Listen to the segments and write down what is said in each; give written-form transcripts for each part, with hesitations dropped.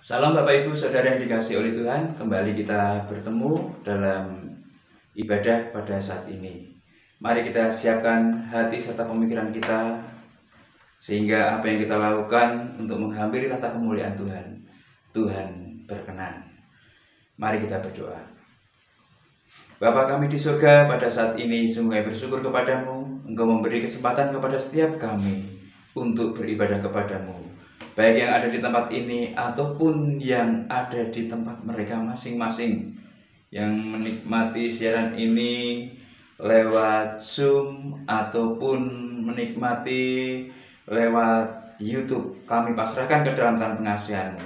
Salam Bapak Ibu Saudara yang dikasihi oleh Tuhan. Kembali kita bertemu dalam ibadah pada saat ini. Mari kita siapkan hati serta pemikiran kita, sehingga apa yang kita lakukan untuk menghampiri tata kemuliaan Tuhan berkenan. Mari kita berdoa. Bapa kami di surga, pada saat ini sungguh bersyukur kepadamu. Engkau memberi kesempatan kepada setiap kami untuk beribadah kepadamu, baik yang ada di tempat ini ataupun yang ada di tempat mereka masing-masing, yang menikmati siaran ini lewat Zoom ataupun menikmati lewat YouTube. Kami pasrahkan ke dalam tangan pengasihan-Mu.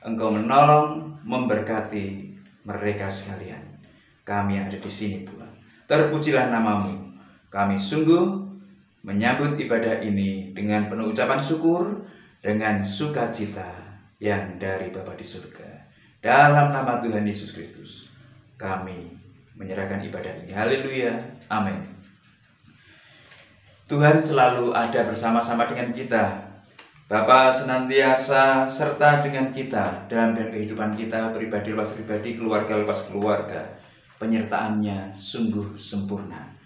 Engkau menolong, memberkati mereka sekalian. Kami yang ada di sini pula, terpujilah nama-Mu. Kami sungguh menyambut ibadah ini dengan penuh ucapan syukur, dengan sukacita yang dari Bapa di surga. Dalam nama Tuhan Yesus Kristus, kami menyerahkan ibadah ini. Haleluya. Amin. Tuhan selalu ada bersama-sama dengan kita. Bapa senantiasa serta dengan kita dalam kehidupan kita, pribadi lepas pribadi, keluarga lepas keluarga. Penyertaannya sungguh sempurna.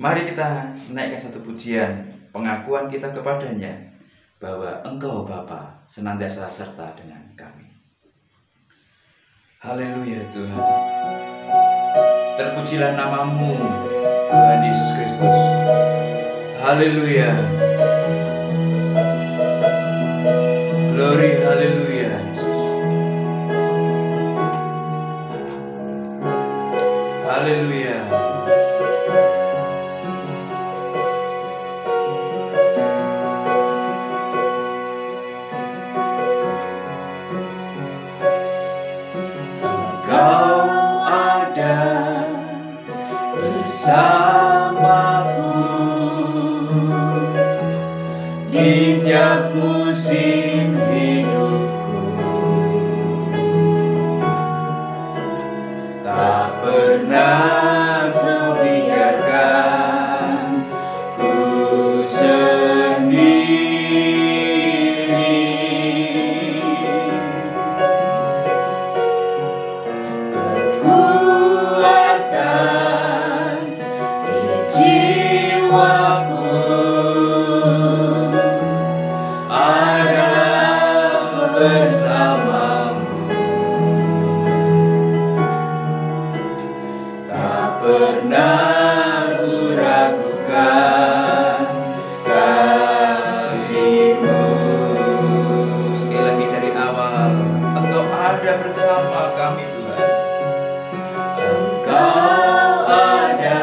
Mari kita naikkan satu pujian, pengakuan kita kepadanya, bahwa Engkau Bapa senantiasa serta dengan kami. Haleluya Tuhan. Terpujilah nama-Mu Tuhan Yesus Kristus. Haleluya. Glory, haleluya Yesus. Haleluya. Bersamaku di setiap musim hidupku, tak pernah Kau biarkan ku sendiri. Kekuatan jiwaku adalah bersama-Mu. Tak pernah ku ragukan kasih-Mu. Sekali lagi dari awal, Engkau ada bersama kami Tuhan. Engkau ada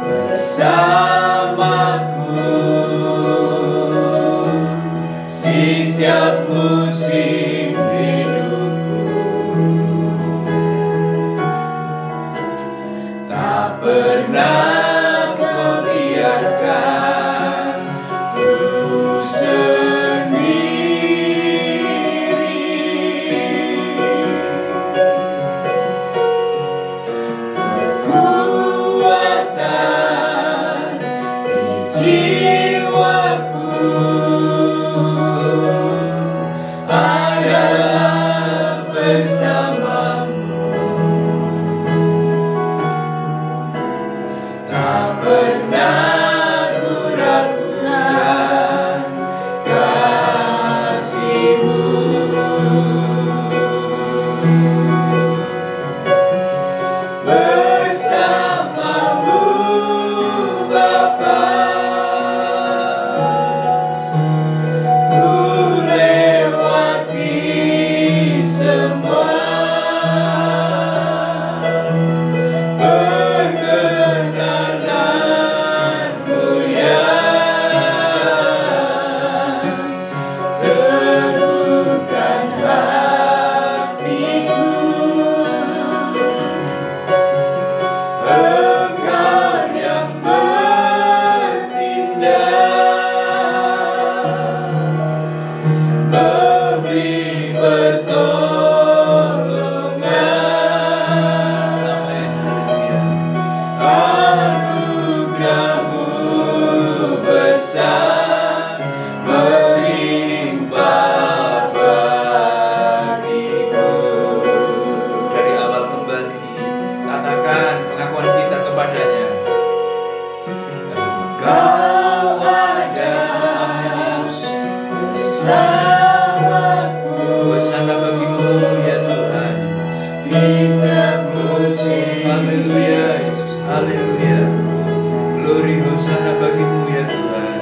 bersamaku di setiap musim hidupku, tak pernah Kau biarkan ku sendiri. Kekuatan jiwaku adalah bersama-Mu. Tak pernah ku ragukan kasih-Mu. Bersama-Mu Bapa, ku lewati semua. Perkenananmu yang teguhkan hatiku. Engkau yang bertindak, memberi pertolongan. Anugerah-Mu besar melimpah. Hosana bagimu ya Tuhan. Haleluya Yesus, haleluya. Glory Hosana bagimu ya Tuhan.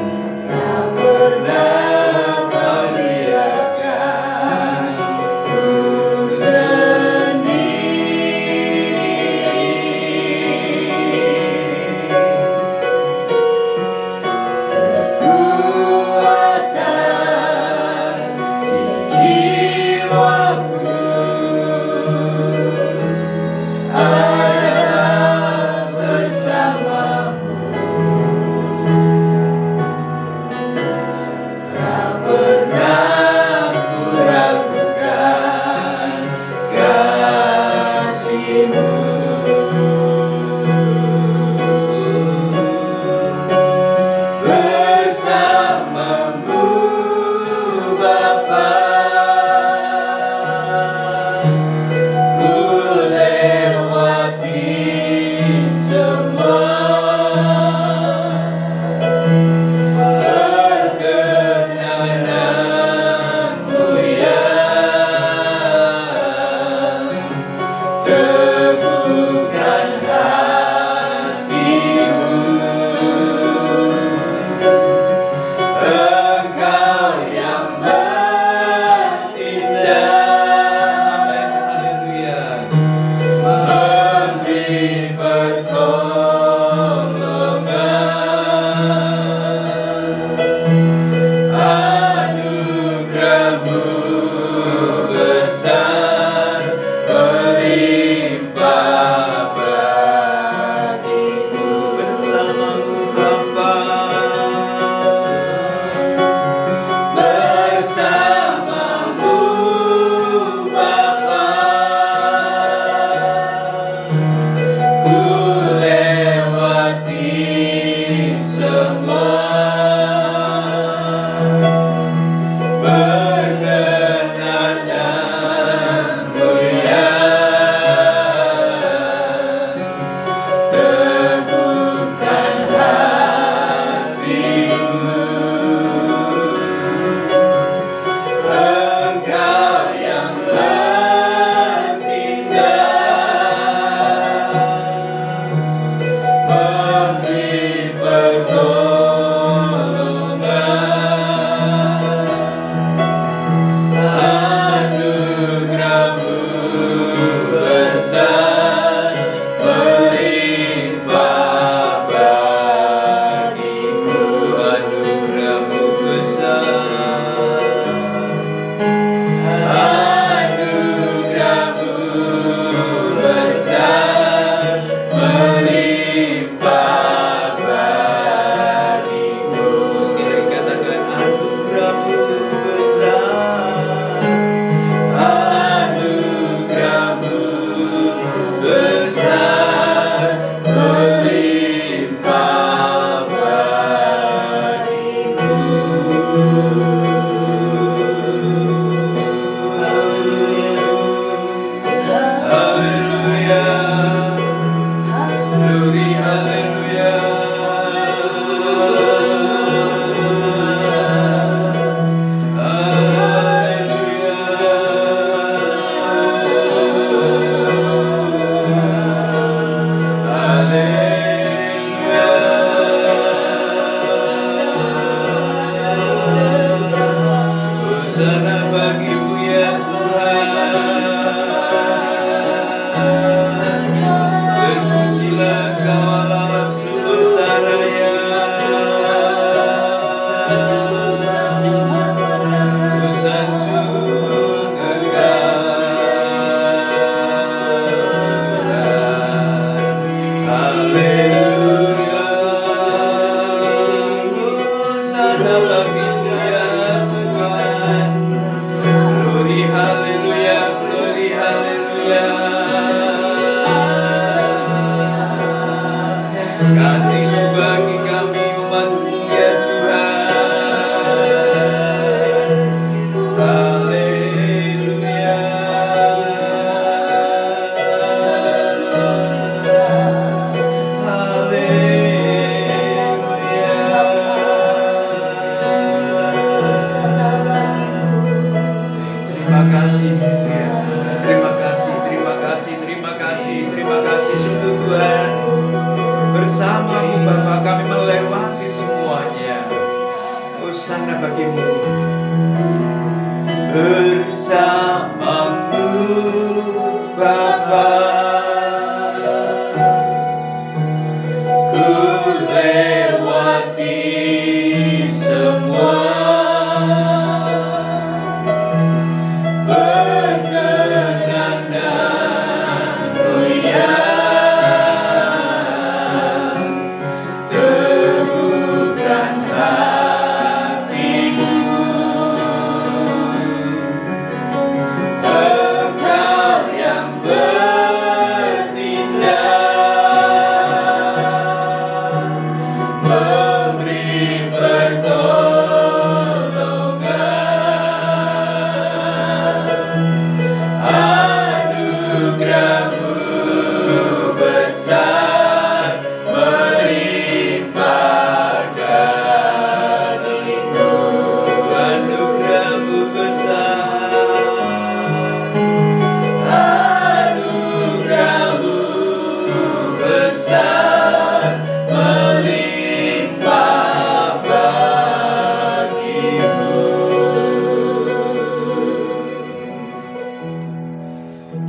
Haleluya.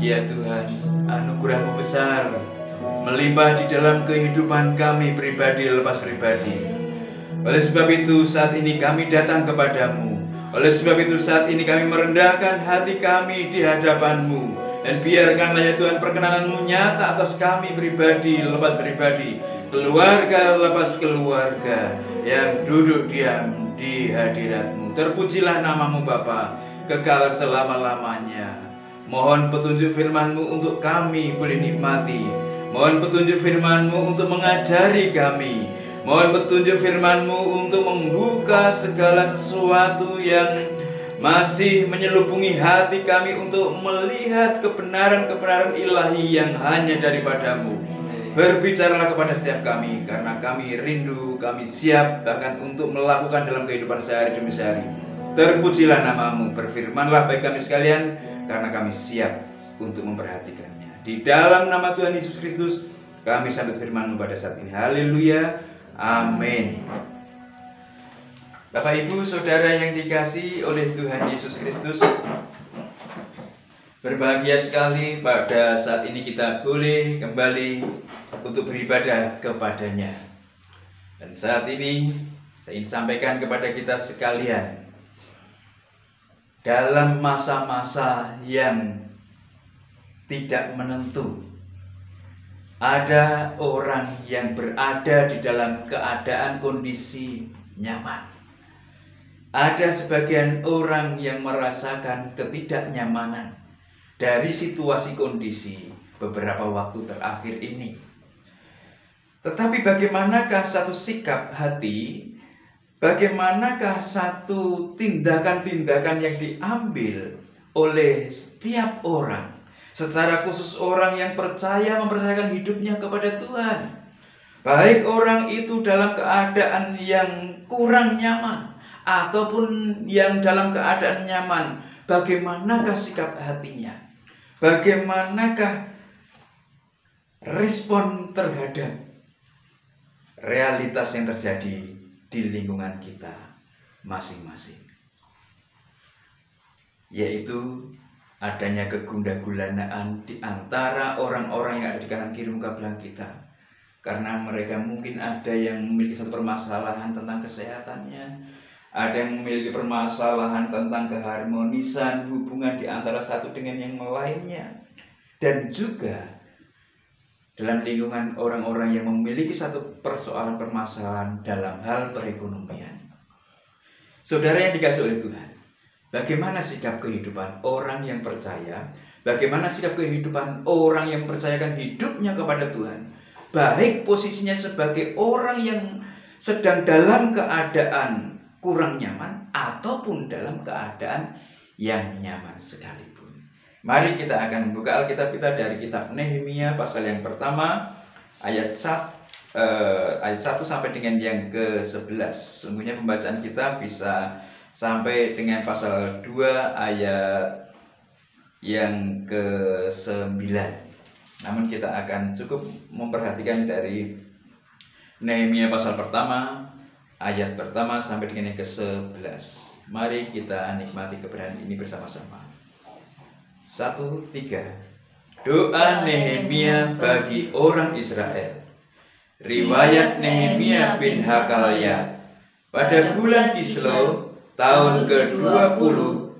Ya Tuhan, anugerah-Mu besar melimpah di dalam kehidupan kami pribadi lepas pribadi. Oleh sebab itu saat ini kami datang kepadamu. Oleh sebab itu saat ini kami merendahkan hati kami di hadapan-Mu. Dan biarkanlah ya Tuhan perkenanan-Mu nyata atas kami pribadi lepas pribadi, keluarga lepas keluarga yang duduk diam di hadirat-Mu. Terpujilah nama-Mu Bapa, kekal selama-lamanya. Mohon petunjuk firman-Mu untuk kami boleh nikmati. Mohon petunjuk firman-Mu untuk mengajari kami. Mohon petunjuk firman-Mu untuk membuka segala sesuatu yang masih menyelubungi hati kami untuk melihat kebenaran-kebenaran ilahi yang hanya daripada-Mu. Berbicaralah kepada setiap kami, karena kami rindu, kami siap bahkan untuk melakukan dalam kehidupan sehari demi sehari. Terpujilah nama-Mu, berfirmanlah bagi kami sekalian, karena kami siap untuk memperhatikannya. Di dalam nama Tuhan Yesus Kristus kami sambut firman-Mu pada saat ini. Haleluya, amin. Bapak Ibu Saudara yang dikasihi oleh Tuhan Yesus Kristus, berbahagia sekali pada saat ini kita boleh kembali untuk beribadah kepada-Nya. Dan saat ini saya ingin sampaikan kepada kita sekalian, dalam masa-masa yang tidak menentu, ada orang yang berada di dalam keadaan kondisi nyaman. Ada sebagian orang yang merasakan ketidaknyamanan dari situasi kondisi beberapa waktu terakhir ini. Tetapi bagaimanakah satu sikap hati, bagaimanakah satu tindakan-tindakan yang diambil oleh setiap orang, secara khusus orang yang mempercayakan hidupnya kepada Tuhan. Baik orang itu dalam keadaan yang kurang nyaman ataupun yang dalam keadaan nyaman, bagaimanakah sikap hatinya? Bagaimanakah respon terhadap realitas yang terjadi di lingkungan kita masing-masing? Yaitu adanya kegundah-gulanaan di antara orang-orang yang ada di kanan kiri muka belakang kita. Karena mereka mungkin ada yang memiliki satu permasalahan tentang kesehatannya, ada yang memiliki permasalahan tentang keharmonisan hubungan di antara satu dengan yang lainnya, dan juga dalam lingkungan orang-orang yang memiliki satu persoalan permasalahan dalam hal perekonomian. Saudara yang dikasihi oleh Tuhan, bagaimana sikap kehidupan orang yang percaya? Bagaimana sikap kehidupan orang yang mempercayakan hidupnya kepada Tuhan? Baik posisinya sebagai orang yang sedang dalam keadaan kurang nyaman ataupun dalam keadaan yang nyaman sekalipun. Mari kita akan membuka Alkitab kita dari kitab Nehemia pasal yang pertama ayat 1 sampai dengan yang ke-11. Sungguhnya pembacaan kita bisa sampai dengan pasal 2 ayat yang ke-9. Namun kita akan cukup memperhatikan dari Nehemia pasal pertama ayat pertama sampai dengan yang ke-11. Mari kita nikmati kebenaran ini bersama-sama. 1, 3. Doa Nehemia bagi orang Israel. Riwayat Nehemia bin Hakalya. Pada bulan Kislew tahun ke-20,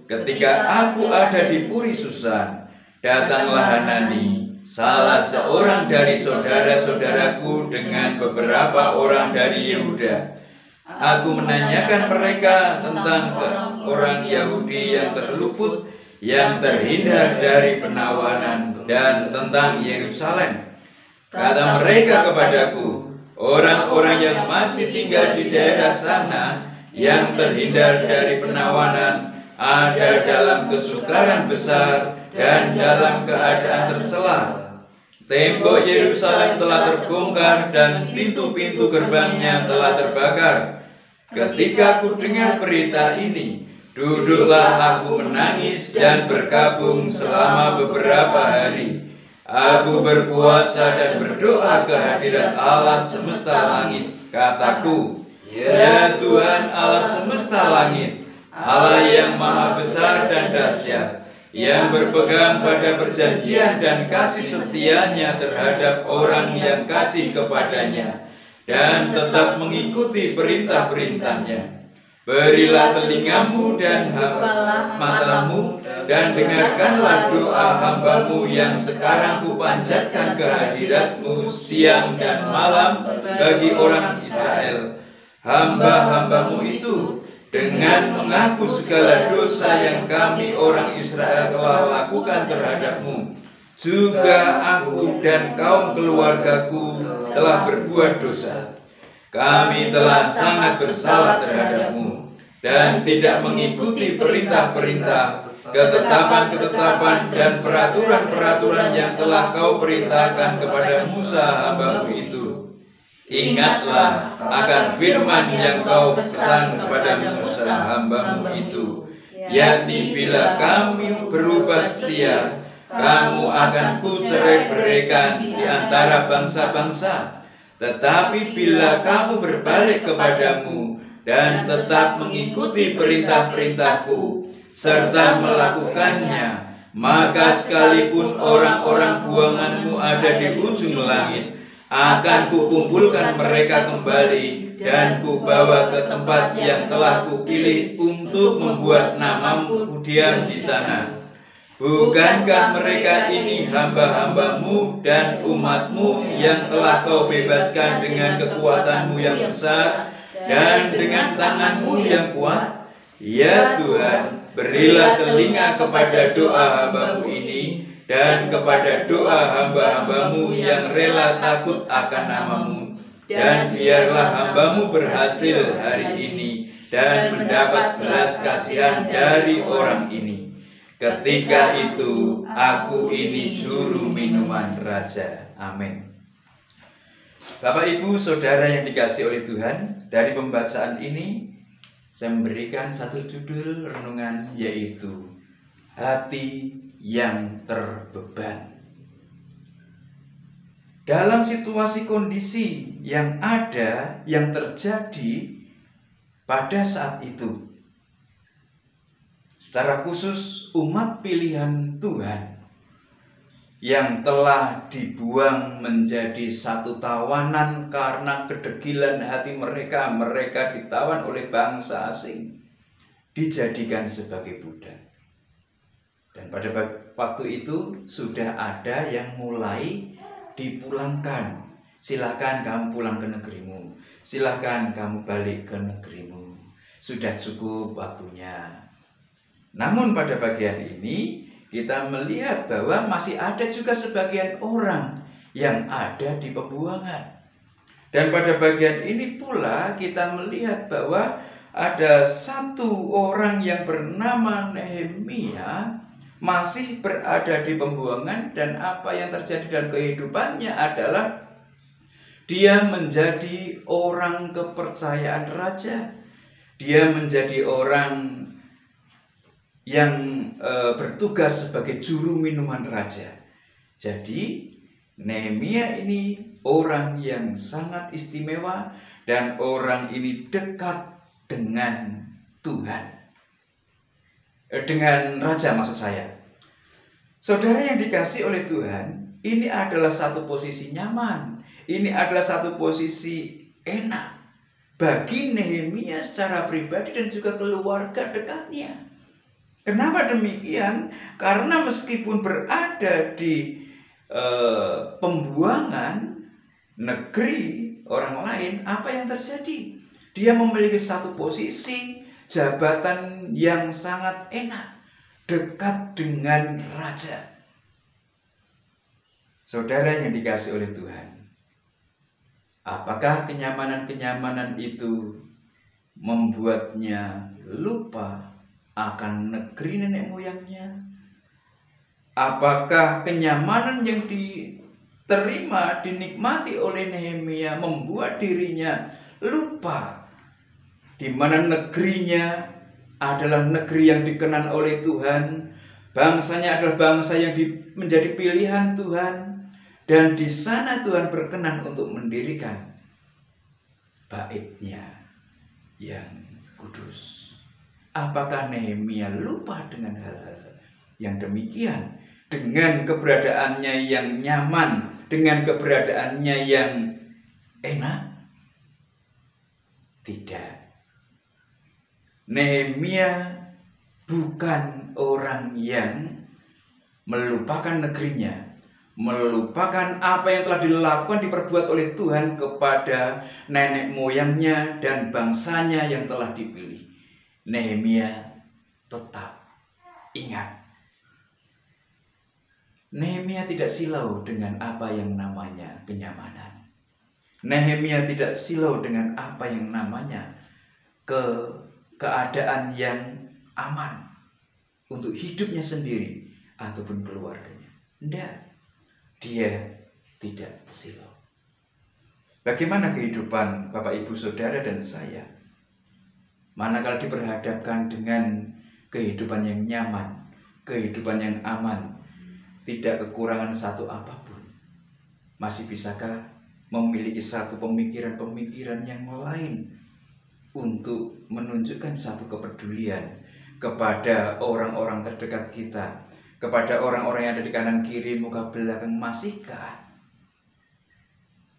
ketika aku ada di Puri Susan, datanglah Hanani, salah seorang dari saudara-saudaraku dengan beberapa orang dari Yehuda. Aku menanyakan mereka tentang orang Yahudi yang terluput, yang terhindar dari penawanan, dan tentang Yerusalem. Kata mereka kepadaku, orang-orang yang masih tinggal di daerah sana, yang terhindar dari penawanan, ada dalam kesukaran besar dan dalam keadaan tercela. Tembok Yerusalem telah terbongkar dan pintu-pintu gerbangnya telah terbakar. Ketika ku dengar berita ini, duduklah aku menangis dan berkabung selama beberapa hari. Aku berpuasa dan berdoa ke hadirat Allah semesta langit. Kataku, ya Tuhan Allah semesta langit, Allah yang maha besar dan dahsyat, yang berpegang pada perjanjian dan kasih setianya terhadap orang yang kasih kepadanya, dan tetap mengikuti perintah-perintahnya. Berilah telingamu dan matamu, dan dengarkanlah doa hambamu yang sekarang kupanjatkan ke hadiratmu siang dan malam bagi orang Israel. Hamba-hambamu itu dengan mengaku segala dosa yang kami orang Israel telah lakukan terhadapmu. Juga aku dan kaum keluargaku telah berbuat dosa. Kami telah sangat bersalah terhadapmu dan tidak mengikuti perintah-perintah, ketetapan-ketetapan dan peraturan-peraturan yang telah kau perintahkan kepada Musa hambamu itu. Ingatlah akan firman yang kau pesan kepada Musa hambamu itu, yakni bila kamu berubah setia, kamu akan kucerai-beraikan di antara bangsa-bangsa. Tetapi bila kamu berbalik kepadamu dan tetap mengikuti perintah-perintahku serta melakukannya, maka sekalipun orang-orang buanganmu ada di ujung langit, akan kukumpulkan mereka kembali dan kubawa ke tempat yang telah kupilih untuk membuat namamu diam di sana. Bukankah mereka ini hamba-hambamu dan umatmu yang telah kau bebaskan dengan kekuatanmu yang besar dan dengan tanganmu yang kuat? Ya Tuhan, berilah telinga kepada doa hambamu ini dan kepada doa hamba-hambamu yang rela takut akan namamu. Dan biarlah hambamu berhasil hari ini dan mendapat belas kasihan dari orang ini. Ketika itu, aku ini juru minuman raja. Amin. Bapak, Ibu, Saudara yang dikasihi oleh Tuhan, dari pembacaan ini saya memberikan satu judul renungan, yaitu hati yang terbeban. Dalam situasi kondisi yang ada, yang terjadi pada saat itu, secara khusus umat pilihan Tuhan yang telah dibuang menjadi satu tawanan karena kedegilan hati mereka. Mereka ditawan oleh bangsa asing, dijadikan sebagai budak. Dan pada waktu itu sudah ada yang mulai dipulangkan. Silakan kamu pulang ke negerimu, silakan kamu balik ke negerimu, sudah cukup waktunya. Namun pada bagian ini kita melihat bahwa masih ada juga sebagian orang yang ada di pembuangan. Dan pada bagian ini pula kita melihat bahwa ada satu orang yang bernama Nehemia masih berada di pembuangan, dan apa yang terjadi dalam kehidupannya adalah dia menjadi orang kepercayaan raja. Dia menjadi orang yang bertugas sebagai juru minuman raja. Jadi Nehemia ini orang yang sangat istimewa, dan orang ini dekat dengan Tuhan, dengan raja maksud saya. Saudara yang dikasihi oleh Tuhan, ini adalah satu posisi nyaman, ini adalah satu posisi enak bagi Nehemia secara pribadi dan juga keluarga dekatnya. Kenapa demikian? Karena meskipun berada di pembuangan negeri orang lain, apa yang terjadi? Dia memiliki satu posisi jabatan yang sangat enak, dekat dengan raja. Saudara yang dikasihi oleh Tuhan, apakah kenyamanan-kenyamanan itu membuatnya lupa akan negeri nenek moyangnya? Apakah kenyamanan yang diterima, dinikmati oleh Nehemia membuat dirinya lupa di mana negerinya adalah negeri yang dikenal oleh Tuhan, bangsanya adalah bangsa yang menjadi pilihan Tuhan, dan di sana Tuhan berkenan untuk mendirikan bait-Nya yang kudus? Apakah Nehemia lupa dengan hal-hal yang demikian dengan keberadaannya yang nyaman, dengan keberadaannya yang enak? Tidak. Nehemia bukan orang yang melupakan negerinya, melupakan apa yang telah dilakukan, diperbuat oleh Tuhan kepada nenek moyangnya dan bangsanya yang telah dipilih. Nehemia tetap ingat. Nehemia tidak silau dengan apa yang namanya kenyamanan. Nehemia tidak silau dengan apa yang namanya keadaan yang aman untuk hidupnya sendiri ataupun keluarganya. Tidak. Dia tidak silau. Bagaimana kehidupan Bapak Ibu Saudara dan saya? Manakala diperhadapkan dengan kehidupan yang nyaman, kehidupan yang aman, tidak kekurangan satu apapun, masih bisakah memiliki satu pemikiran-pemikiran yang lain untuk menunjukkan satu kepedulian kepada orang-orang terdekat kita, kepada orang-orang yang ada di kanan kiri muka belakang? Masihkah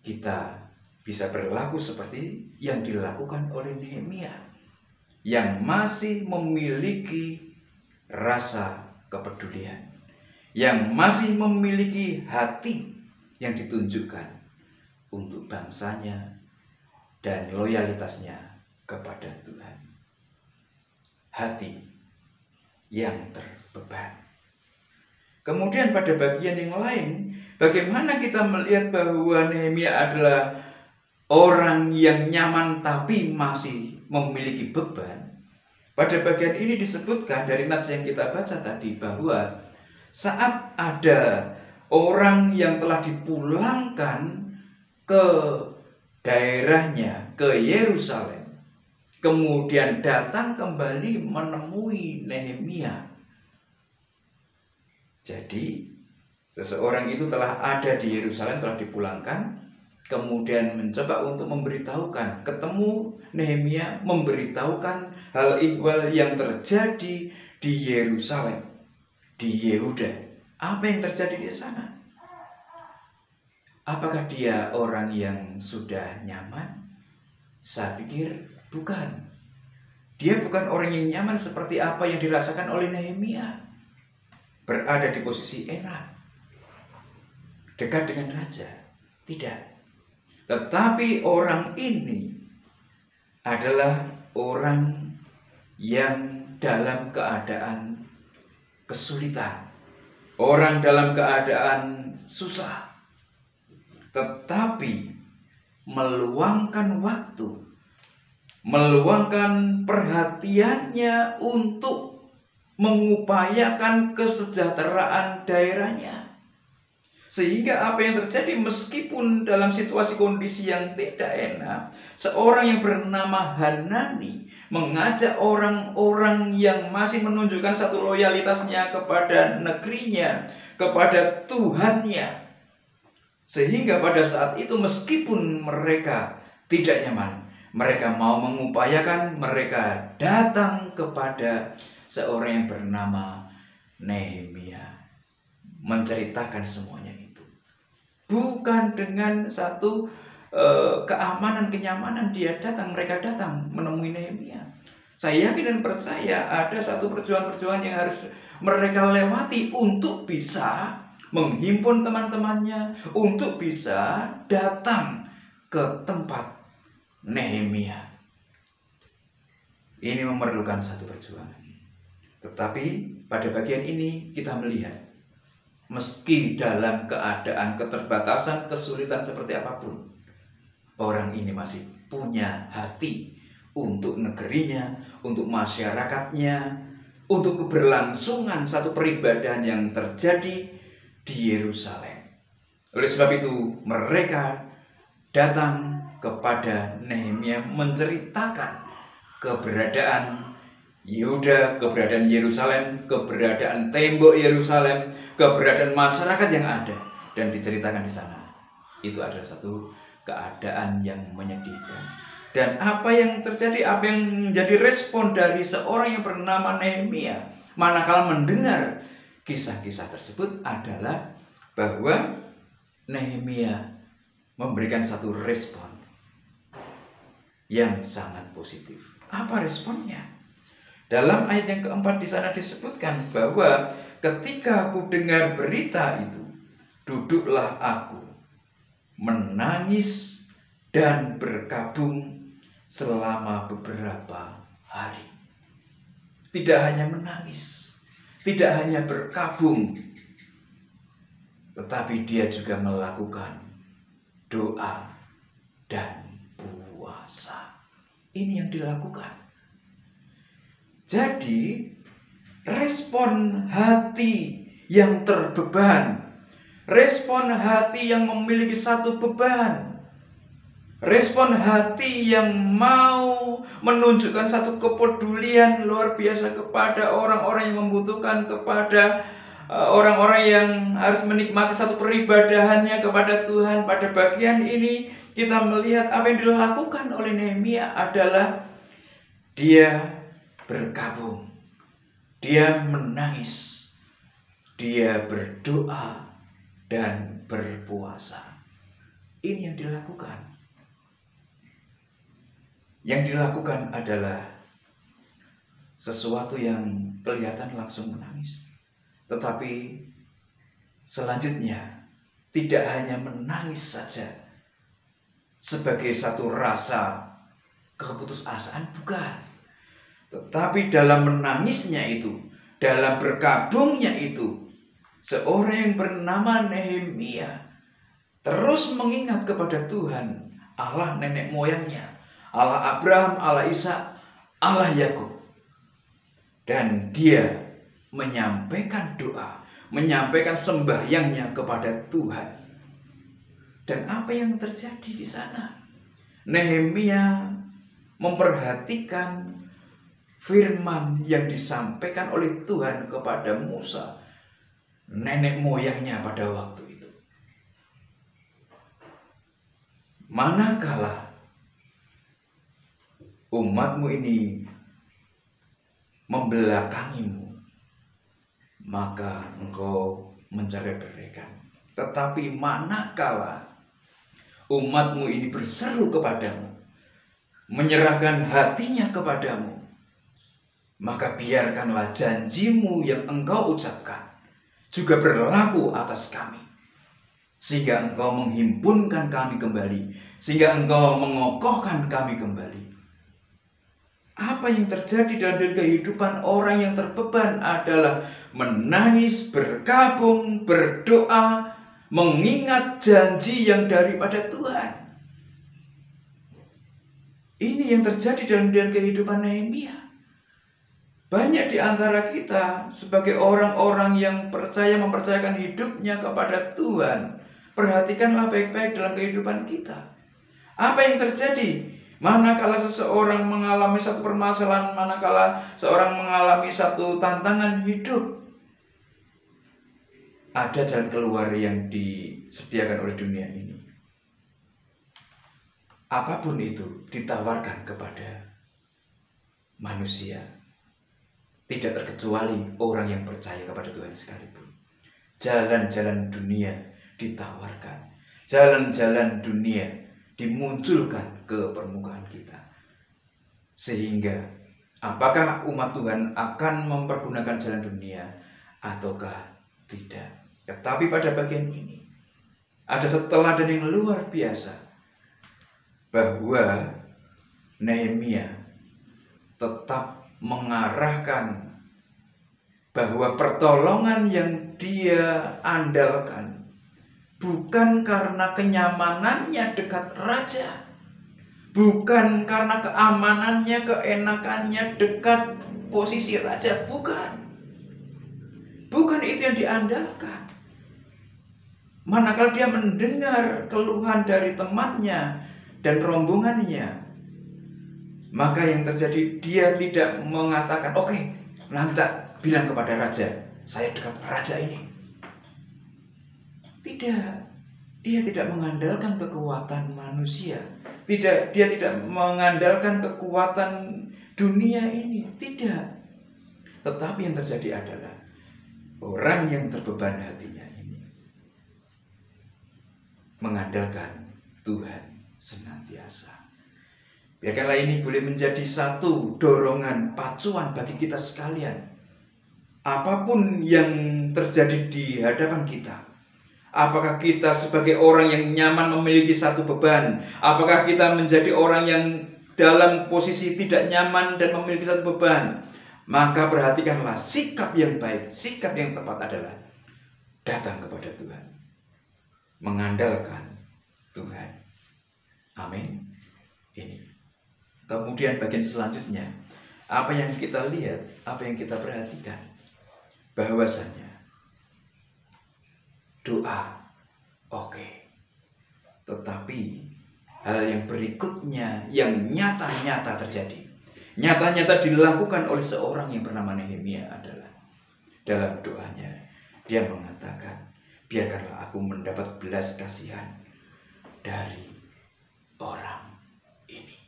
kita bisa berlaku seperti yang dilakukan oleh Nehemia, yang masih memiliki rasa kepedulian, yang masih memiliki hati yang ditunjukkan untuk bangsanya dan loyalitasnya kepada Tuhan? Hati yang terbeban. Kemudian pada bagian yang lain, bagaimana kita melihat bahwa Nehemia adalah orang yang nyaman tapi masih memiliki beban? Pada bagian ini disebutkan dari nats yang kita baca tadi bahwa saat ada orang yang telah dipulangkan ke daerahnya, ke Yerusalem, kemudian datang kembali menemui Nehemia. Jadi seseorang itu telah ada di Yerusalem, telah dipulangkan, kemudian mencoba untuk memberitahukan, ketemu Nehemia, memberitahukan hal ihwal yang terjadi di Yerusalem, di Yehuda. Apa yang terjadi di sana? Apakah dia orang yang sudah nyaman? Saya pikir bukan. Dia bukan orang yang nyaman seperti apa yang dirasakan oleh Nehemia. Berada di posisi enak, dekat dengan raja. Tidak. Tetapi orang ini adalah orang yang dalam keadaan kesulitan, orang dalam keadaan susah, tetapi meluangkan waktu, meluangkan perhatiannya untuk mengupayakan kesejahteraan daerahnya. Sehingga apa yang terjadi, meskipun dalam situasi kondisi yang tidak enak, seorang yang bernama Hanani mengajak orang-orang yang masih menunjukkan satu loyalitasnya kepada negerinya, kepada Tuhannya. Sehingga pada saat itu meskipun mereka tidak nyaman, mereka mau mengupayakan, mereka datang kepada seorang yang bernama Nehemia, menceritakan semuanya itu. Bukan dengan satu keamanan, kenyamanan dia datang, mereka datang menemui Nehemia. Saya yakin dan percaya ada satu perjuangan-perjuangan yang harus mereka lewati untuk bisa menghimpun teman-temannya, untuk bisa datang ke tempat Nehemia. Ini memerlukan satu perjuangan. Tetapi pada bagian ini kita melihat, meski dalam keadaan keterbatasan, kesulitan seperti apapun, orang ini masih punya hati untuk negerinya, untuk masyarakatnya, untuk keberlangsungan satu peribadahan yang terjadi di Yerusalem. Oleh sebab itu mereka datang kepada Nehemia menceritakan keberadaan Yehuda, keberadaan Yerusalem, keberadaan tembok Yerusalem, keberadaan masyarakat yang ada, dan diceritakan di sana. Itu adalah satu keadaan yang menyedihkan. Dan apa yang terjadi, apa yang menjadi respon dari seorang yang bernama Nehemia manakala mendengar kisah-kisah tersebut adalah bahwa Nehemia memberikan satu respon yang sangat positif. Apa responnya? Dalam ayat yang keempat di sana disebutkan bahwa ketika aku dengar berita itu, duduklah aku menangis dan berkabung selama beberapa hari. Tidak hanya menangis, tidak hanya berkabung, tetapi dia juga melakukan doa dan puasa. Ini yang dilakukan. Jadi, respon hati yang terbeban, respon hati yang memiliki satu beban, respon hati yang mau menunjukkan satu kepedulian luar biasa kepada orang-orang yang membutuhkan, kepada orang-orang yang harus menikmati satu peribadahannya kepada Tuhan. Pada bagian ini kita melihat apa yang dilakukan oleh Nehemia adalah dia berkabung, dia menangis, dia berdoa dan berpuasa. Ini yang dilakukan. Yang dilakukan adalah sesuatu yang kelihatan langsung menangis. Tetapi selanjutnya tidak hanya menangis saja sebagai satu rasa keputusasaan, bukan. Tetapi dalam menangisnya itu, dalam berkabungnya itu, seorang yang bernama Nehemia terus mengingat kepada Tuhan, Allah nenek moyangnya, Allah Abraham, Allah Ishak, Allah Yakub. Dan dia menyampaikan doa, menyampaikan sembahyangnya kepada Tuhan. Dan apa yang terjadi di sana? Nehemia memperhatikan firman yang disampaikan oleh Tuhan kepada Musa, nenek moyangnya pada waktu itu. Manakala umatmu ini membelakangimu, maka engkau mencerai-beraikan. Tetapi manakala umatmu ini berseru kepadamu, menyerahkan hatinya kepadamu, maka biarkanlah janjimu yang engkau ucapkan juga berlaku atas kami, sehingga engkau menghimpunkan kami kembali, sehingga engkau mengokohkan kami kembali. Apa yang terjadi dalam kehidupan orang yang terbeban adalah menangis, berkabung, berdoa, mengingat janji yang daripada Tuhan. Ini yang terjadi dalam kehidupan Nehemia. Banyak di antara kita sebagai orang-orang yang percaya, mempercayakan hidupnya kepada Tuhan. Perhatikanlah baik-baik dalam kehidupan kita. Apa yang terjadi? Manakala seseorang mengalami satu permasalahan, manakala seorang mengalami satu tantangan hidup, ada jalan keluar yang disediakan oleh dunia ini. Apapun itu ditawarkan kepada manusia, tidak terkecuali orang yang percaya kepada Tuhan sekalipun. Jalan-jalan dunia ditawarkan, jalan-jalan dunia dimunculkan ke permukaan kita. Sehingga apakah umat Tuhan akan mempergunakan jalan dunia ataukah tidak? Tetapi pada bagian ini ada satu teladan yang luar biasa, bahwa Nehemia tetap mengarahkan bahwa pertolongan yang dia andalkan bukan karena kenyamanannya dekat raja, bukan karena keamanannya, keenakannya dekat posisi raja, bukan. Bukan itu yang diandalkan. Manakala dia mendengar keluhan dari temannya dan rombongannya, maka yang terjadi, dia tidak mengatakan, oke, nanti tak bilang kepada raja, saya dekat raja ini. Tidak, dia tidak mengandalkan kekuatan manusia. Dia tidak mengandalkan kekuatan dunia ini. Tidak. Tetapi yang terjadi adalah orang yang terbeban hatinya ini mengandalkan Tuhan senantiasa. Biarkanlah ini boleh menjadi satu dorongan, pacuan bagi kita sekalian. Apapun yang terjadi di hadapan kita, apakah kita sebagai orang yang nyaman memiliki satu beban, apakah kita menjadi orang yang dalam posisi tidak nyaman dan memiliki satu beban, maka perhatikanlah sikap yang baik, sikap yang tepat adalah datang kepada Tuhan, mengandalkan Tuhan. Amin. Ini. Kemudian bagian selanjutnya, apa yang kita lihat, apa yang kita perhatikan, bahwasanya doa oke, tetapi hal yang berikutnya yang nyata-nyata terjadi, nyata-nyata dilakukan oleh seorang yang bernama Nehemia adalah dalam doanya dia mengatakan, biarkanlah aku mendapat belas kasihan dari orang ini.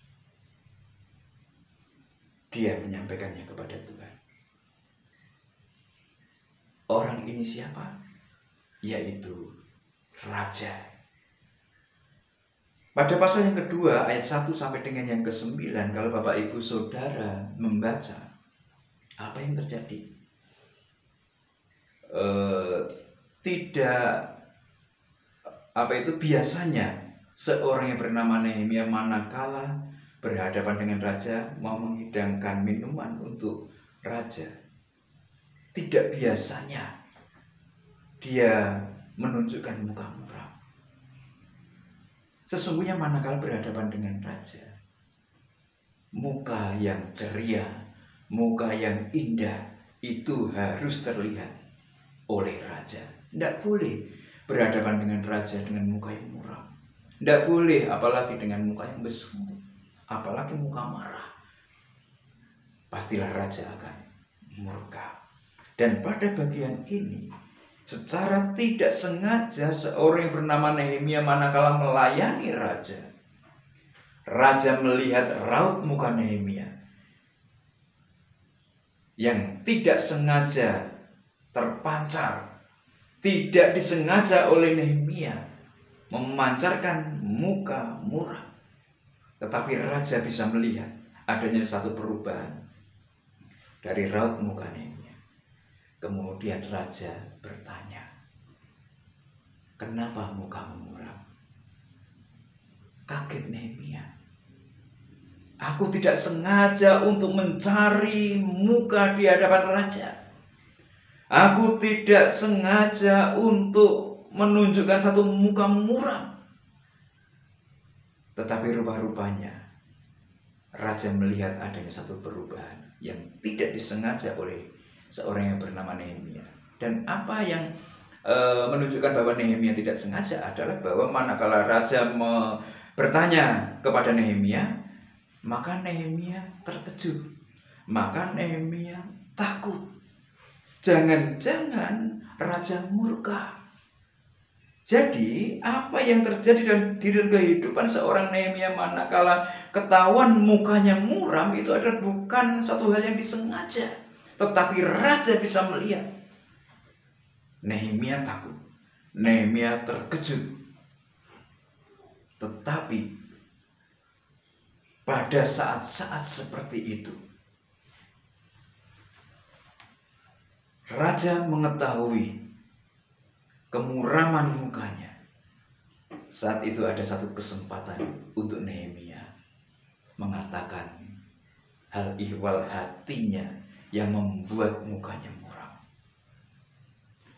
Dia menyampaikannya kepada Tuhan. Orang ini siapa? Yaitu raja. Pada pasal yang kedua, ayat 1 sampai dengan yang ke-9, kalau Bapak Ibu Saudara membaca, apa yang terjadi? Biasanya seorang yang bernama Nehemia manakala berhadapan dengan raja mau menghidangkan minuman untuk raja, tidak biasanya dia menunjukkan muka muram. Sesungguhnya manakala berhadapan dengan raja, muka yang ceria, muka yang indah itu harus terlihat oleh raja. Tidak boleh berhadapan dengan raja dengan muka yang muram. Tidak boleh apalagi dengan muka yang bersemut, apalagi muka marah. Pastilah raja akan murka. Dan pada bagian ini, secara tidak sengaja seorang yang bernama Nehemia manakala melayani raja, raja melihat raut muka Nehemia yang tidak sengaja terpancar, tidak disengaja oleh Nehemia memancarkan muka muram. Tetapi raja bisa melihat adanya satu perubahan dari raut muka Nehemia. Kemudian raja bertanya, kenapa mukamu muram? Kaget Nehemia. Aku tidak sengaja untuk mencari muka di hadapan raja. Aku tidak sengaja untuk menunjukkan satu muka muram. Tetapi rupa-rupanya raja melihat adanya satu perubahan yang tidak disengaja oleh seorang yang bernama Nehemia. Dan apa yang menunjukkan bahwa Nehemia tidak sengaja adalah bahwa manakala raja bertanya kepada Nehemia, maka Nehemia terkejut, maka Nehemia takut. Jangan-jangan raja murka. Jadi apa yang terjadi dalam kehidupan seorang Nehemia manakala ketahuan mukanya muram itu adalah bukan satu hal yang disengaja, tetapi raja bisa melihat. Nehemia takut, Nehemia terkejut. Tetapi pada saat-saat seperti itu, raja mengetahui kemuraman mukanya. Saat itu ada satu kesempatan untuk Nehemia mengatakan hal ihwal hatinya yang membuat mukanya muram.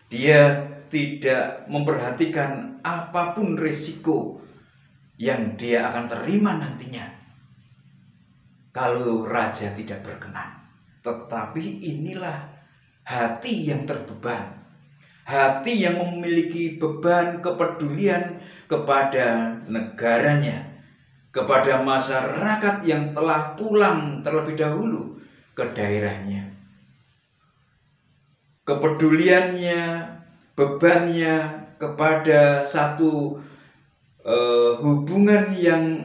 Dia tidak memperhatikan apapun risiko yang dia akan terima nantinya kalau raja tidak berkenan. Tetapi inilah hati yang terbeban, hati yang memiliki beban kepedulian kepada negaranya, kepada masyarakat yang telah pulang terlebih dahulu ke daerahnya. Kepeduliannya, bebannya kepada satu hubungan yang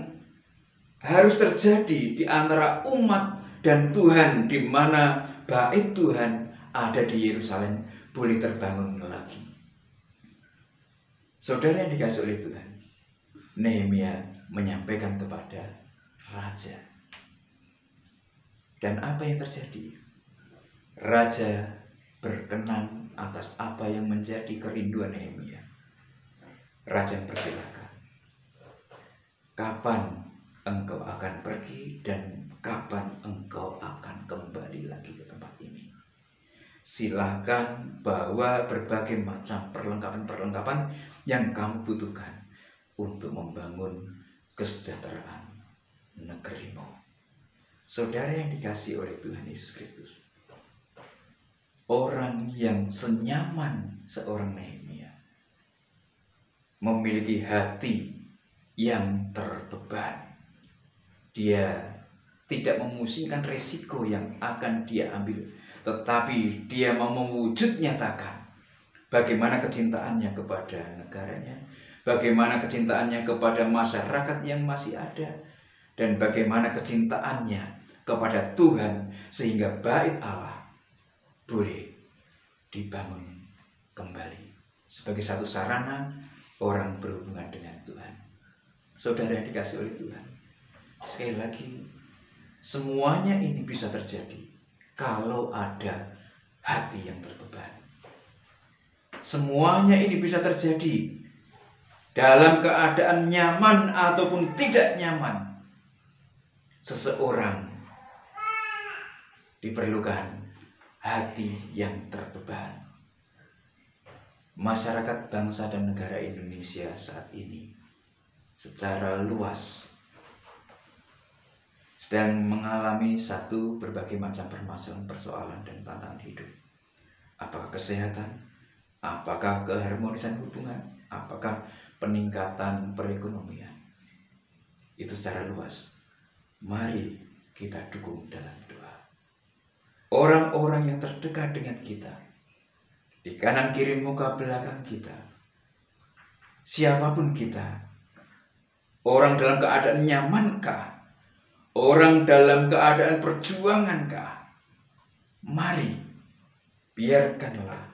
harus terjadi di antara umat dan Tuhan, di mana bait Tuhan ada di Yerusalem, boleh terbangun lagi. Saudara yang dikasihi oleh Tuhan, Nehemia menyampaikan kepada raja. Dan apa yang terjadi? Raja berkenan atas apa yang menjadi kerinduan Nehemia. Raja mempersilahkan. Kapan engkau akan pergi dan kapan engkau akan kembali lagi ke tempat ini? Silakan bawa berbagai macam perlengkapan-perlengkapan yang kamu butuhkan untuk membangun kesejahteraan negerimu. Saudara yang dikasihi oleh Tuhan Yesus Kristus, orang yang senyaman seorang Nehemia memiliki hati yang terbeban. Dia tidak memusingkan risiko yang akan dia ambil, tetapi dia mau mewujud nyatakan bagaimana kecintaannya kepada negaranya, bagaimana kecintaannya kepada masyarakat yang masih ada, dan bagaimana kecintaannya kepada Tuhan sehingga bait Allah boleh dibangun kembali sebagai satu sarana orang berhubungan dengan Tuhan. Saudara yang dikasihi oleh Tuhan, sekali lagi, semuanya ini bisa terjadi kalau ada hati yang terbeban. Semuanya ini bisa terjadi dalam keadaan nyaman ataupun tidak nyaman. Seseorang diperlukan hati yang terbeban. Masyarakat bangsa dan negara Indonesia saat ini secara luas sedang mengalami berbagai macam permasalahan, persoalan dan tantangan hidup. Apakah kesehatan, apakah keharmonisan hubungan, apakah peningkatan perekonomian. Itu secara luas. Mari kita dukung dalam doa. Orang-orang yang terdekat dengan kita, di kanan kiri muka belakang kita, siapapun kita, orang dalam keadaan nyamankah, orang dalam keadaan perjuangankah, mari biarkanlah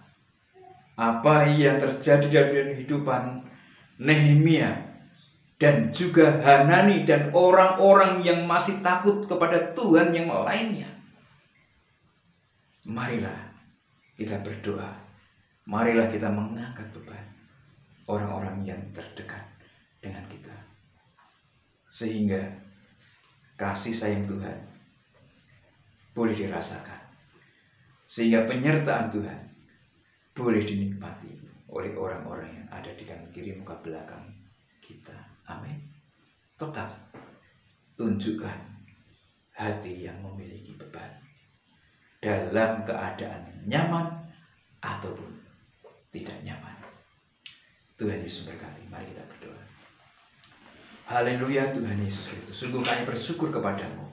apa yang terjadi dalam kehidupan Nehemia dan juga Hanani dan orang-orang yang masih takut kepada Tuhan yang lainnya. Marilah kita berdoa. Marilah kita mengangkat beban orang-orang yang terdekat dengan kita. Sehingga kasih sayang Tuhan boleh dirasakan. Sehingga penyertaan Tuhan boleh dinikmati oleh orang-orang yang ada di kanan kiri muka belakang kita. Amin. Tetap tunjukkan hati yang memiliki beban dalam keadaan nyaman ataupun tidak nyaman. Tuhan Yesus berkati. Mari kita berdoa. Haleluya Tuhan Yesus Kristus. Sungguh kami bersyukur kepadamu.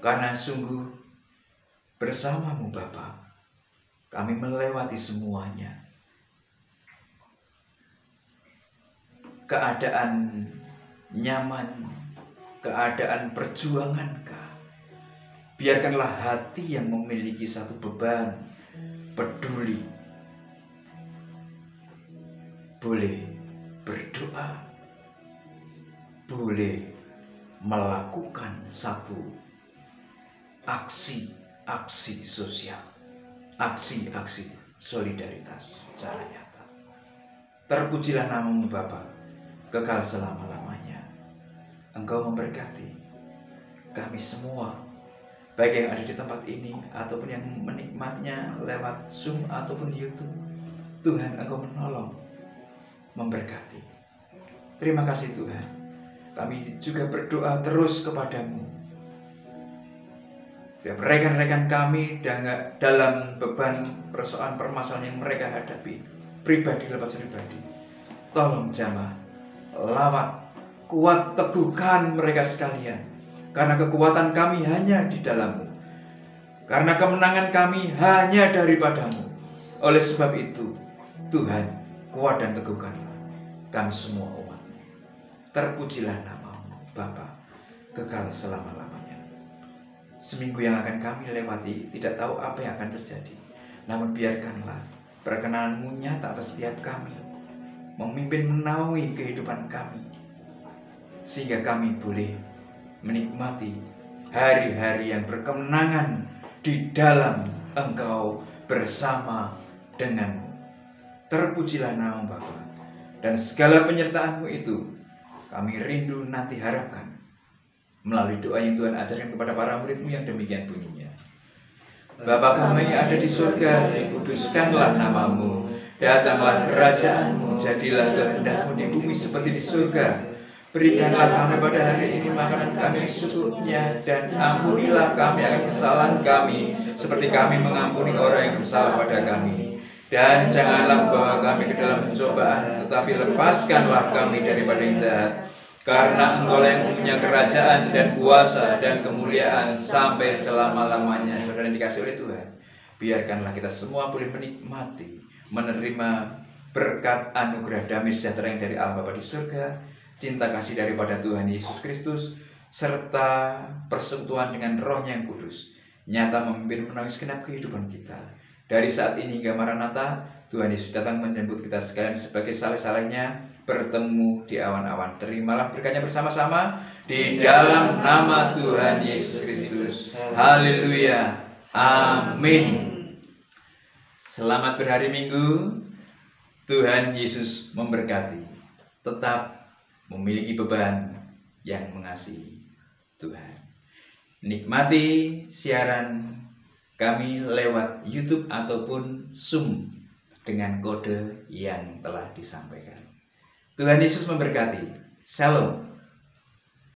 Karena sungguh bersamamu Bapa, kami melewati semuanya. Keadaan nyaman, keadaan perjuangankah, biarkanlah hati yang memiliki satu beban, peduli, boleh berdoa, boleh melakukan satu aksi sosial, aksi solidaritas secara nyata. Terpujilah namamu Bapa, kekal selama-lamanya. Engkau memberkati kami semua, baik yang ada di tempat ini ataupun yang menikmatnya lewat Zoom ataupun YouTube. Tuhan, Engkau menolong, memberkati. Terima kasih Tuhan. Kami juga berdoa terus kepadamu. Setiap rekan-rekan kami dalam beban persoalan permasalahan yang mereka hadapi, pribadi lepas pribadi, tolong jamah, lawat, kuat, teguhkan mereka sekalian. Karena kekuatan kami hanya di dalam-Mu. Karena kemenangan kami hanya daripadamu. Oleh sebab itu, Tuhan, kuat dan teguhkanlah kami semua umat-Mu. Terpujilah nama-Mu, Bapa, kekal selama-lamanya. seminggu yang akan kami lewati, tidak tahu apa yang akan terjadi. Namun biarkanlah perkenanan-Mu nyata atas setiap kami, memimpin menaungi kehidupan kami, sehingga kami boleh menikmati hari-hari yang berkemenangan di dalam Engkau bersama denganmu. Terpujilah nama Bapa, dan segala penyertaan-Mu itu kami rindu nanti harapkan melalui doa yang Tuhan ajarkan kepada para murid-Mu yang demikian bunyinya. Bapa kami yang ada di surga, dikuduskanlah nama-Mu, datanglah kerajaan-Mu, jadilah kehendak-Mu di bumi seperti di surga. Berikanlah kami pada hari ini makanan kami secukupnya, dan ampunilah kami akan kesalahan kami, seperti kami mengampuni orang yang bersalah pada kami. Dan janganlah membawa kami ke dalam pencobaan, tetapi lepaskanlah kami daripada yang jahat. Karena Engkau yang punya kerajaan dan kuasa dan kemuliaan sampai selama-lamanya. Saudara yang dikasih oleh Tuhan, biarkanlah kita semua boleh menikmati, menerima berkat anugerah damai sejahtera yang dari Allah Bapa di surga, cinta kasih daripada Tuhan Yesus Kristus, serta persekutuan dengan Roh-Nya yang kudus, nyata memimpin menaungi segenap kehidupan kita. Dari saat ini hingga Maranatha, Tuhan Yesus datang menjemput kita sekalian sebagai saleh-salehnya, bertemu di awan-awan. Terimalah berkatnya bersama-sama di dalam nama Tuhan Yesus Kristus. Haleluya. Amin. Selamat berhari Minggu. Tuhan Yesus memberkati. Tetap memiliki beban yang mengasihi Tuhan. Nikmati siaran kami lewat YouTube ataupun Zoom dengan kode yang telah disampaikan. Tuhan Yesus memberkati. Shalom.